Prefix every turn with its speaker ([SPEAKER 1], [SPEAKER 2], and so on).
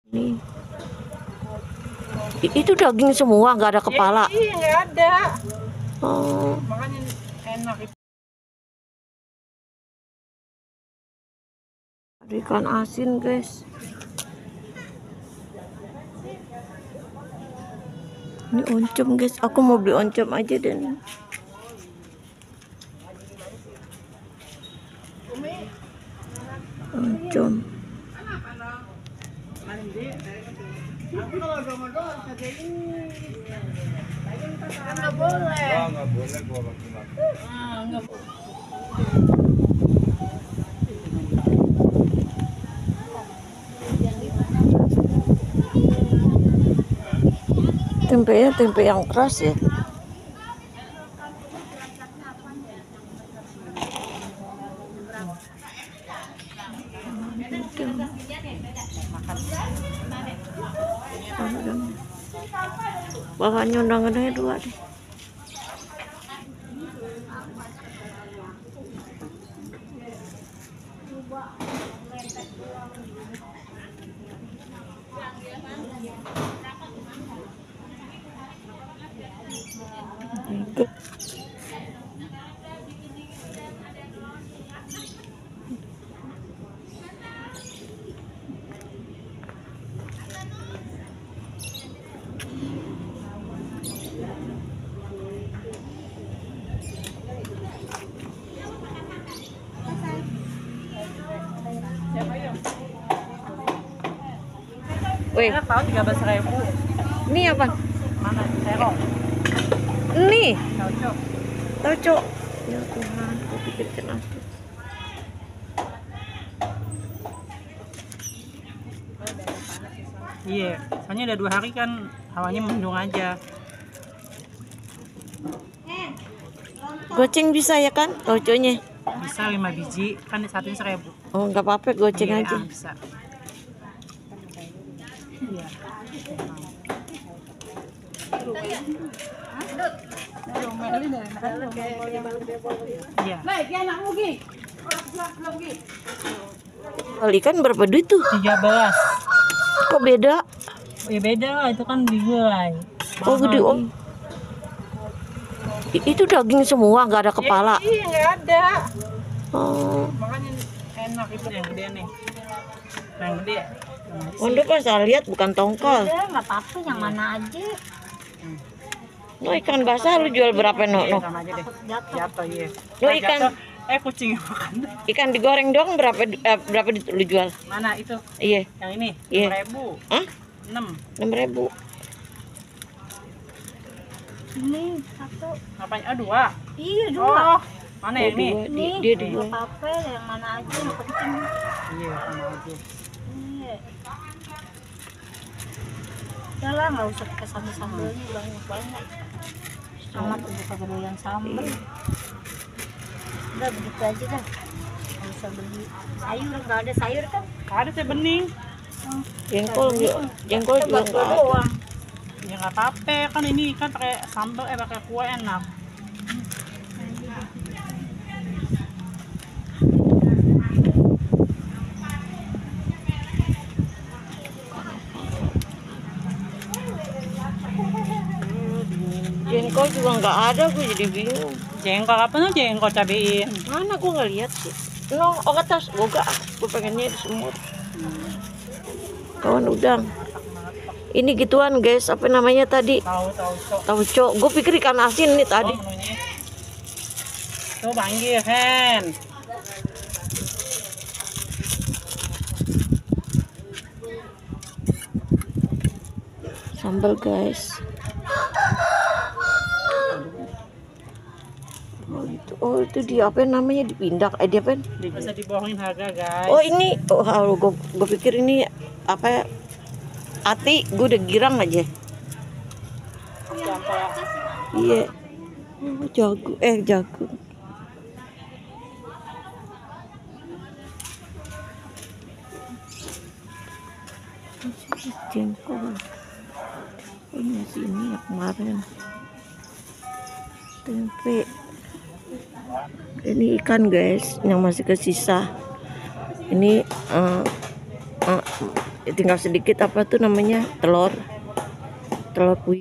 [SPEAKER 1] Nih. Itu daging semua, nggak ada kepala.
[SPEAKER 2] Iya, nggak ada.
[SPEAKER 1] Oh.
[SPEAKER 2] Makanya enak itu.
[SPEAKER 1] Ada ikan asin, guys. Ini oncom, guys. Aku mau beli oncom aja deh. Oncom.
[SPEAKER 2] Nggak boleh.
[SPEAKER 3] Nggak boleh gua
[SPEAKER 2] Nggak
[SPEAKER 1] Tempenya tempe yang keras ya. Bahannya undangannya 2 deh. Wih,
[SPEAKER 2] enak tahu 13.000.
[SPEAKER 1] ini apa?
[SPEAKER 2] Mana? Terong.
[SPEAKER 1] Nih,
[SPEAKER 2] Cocok.
[SPEAKER 1] tauco. Ya Tuhan, aku pikir kenapa.
[SPEAKER 2] Iya, soalnya udah 2 hari kan hawanya mendung aja.
[SPEAKER 1] Goceng bisa ya kan, tauconya?
[SPEAKER 2] Bisa 5 biji, kan satunya 1.000.
[SPEAKER 1] Oh, nggak apa-apa, goceng
[SPEAKER 2] Iya,
[SPEAKER 1] aja.
[SPEAKER 2] bisa. Iya. Iya.
[SPEAKER 1] Kalau ikan berapa duit tuh?
[SPEAKER 2] 13.
[SPEAKER 1] Kok beda?
[SPEAKER 2] Ya beda lah, itu kan digulai.
[SPEAKER 1] Oh, gede om. Itu daging semua, nggak ada kepala.
[SPEAKER 2] Iya, nggak ada.
[SPEAKER 1] Oh.
[SPEAKER 2] Makanya enak itu yang gede nih. Yang gede.
[SPEAKER 1] Untuk kan saya lihat bukan tongkol.
[SPEAKER 4] Udah nggak apa-apa, yang mana aja.
[SPEAKER 1] No, ikan basah lu jual berapa no?
[SPEAKER 2] Iya,
[SPEAKER 1] No?
[SPEAKER 2] sama aja deh.
[SPEAKER 4] Jatuh.
[SPEAKER 2] Jatuh, iya.
[SPEAKER 1] Lo ikan-
[SPEAKER 2] Jatuh. Kucing yang makan.
[SPEAKER 1] Ikan digoreng doang berapa lu jual?
[SPEAKER 2] Mana itu?
[SPEAKER 1] Iya,
[SPEAKER 2] Yang ini?
[SPEAKER 1] Iya.
[SPEAKER 2] 6.000.
[SPEAKER 1] Hah?
[SPEAKER 2] 6.
[SPEAKER 1] 6.000.
[SPEAKER 4] Ini satu.
[SPEAKER 2] Apanya? Oh, 2.
[SPEAKER 4] Iya,
[SPEAKER 2] Oh,
[SPEAKER 4] dua.
[SPEAKER 2] mana
[SPEAKER 1] Oh,
[SPEAKER 2] yang ini?
[SPEAKER 1] dua.
[SPEAKER 4] Nih,
[SPEAKER 1] Dia
[SPEAKER 4] nggak
[SPEAKER 1] dua.
[SPEAKER 4] apa-apa, yang mana aja yang penting.
[SPEAKER 2] Iya, sama aja.
[SPEAKER 4] Iya. Udah lah, nggak usah pakai sambel-sambelnya, banyak-banyak. Sama tuh buka doyan sambel. Udah begitu aja dah. Nggak usah beli sayur, nggak ada sayur kan?
[SPEAKER 2] Ada teh bening.
[SPEAKER 1] Jengkol juga nggak ada.
[SPEAKER 4] Doang.
[SPEAKER 2] Ya nggak apa-apa, kan ini kan pakai sambal, pakai kuah enak.
[SPEAKER 1] Jengkol juga nggak ada, gue jadi bingung.
[SPEAKER 2] Jengkol apa nih? Jengkol cabein.
[SPEAKER 1] Mana gue nggak lihat sih. No, oh atas, gue pengennya di semut. Kawan udang. Ini gituan guys, apa namanya tadi?
[SPEAKER 2] Tahu cok.
[SPEAKER 1] Tauco. Gue pikir ikan asin nih tadi.
[SPEAKER 2] Oh, menunya. Tuh panggil Hen.
[SPEAKER 1] Sambal guys. Oh itu dia apa namanya dipindah? Dia apa?
[SPEAKER 2] Bisa dibohongin harga guys.
[SPEAKER 1] Oh ini, gue pikir ini apa? Ati, gue udah girang aja.
[SPEAKER 2] Gampang.
[SPEAKER 1] Iya. Oh, jago. Jengkol. Ini masih ini ya kemarin. Tempe. Ini ikan guys yang masih kesisa. Ini tinggal sedikit apa tuh namanya telur puyuh.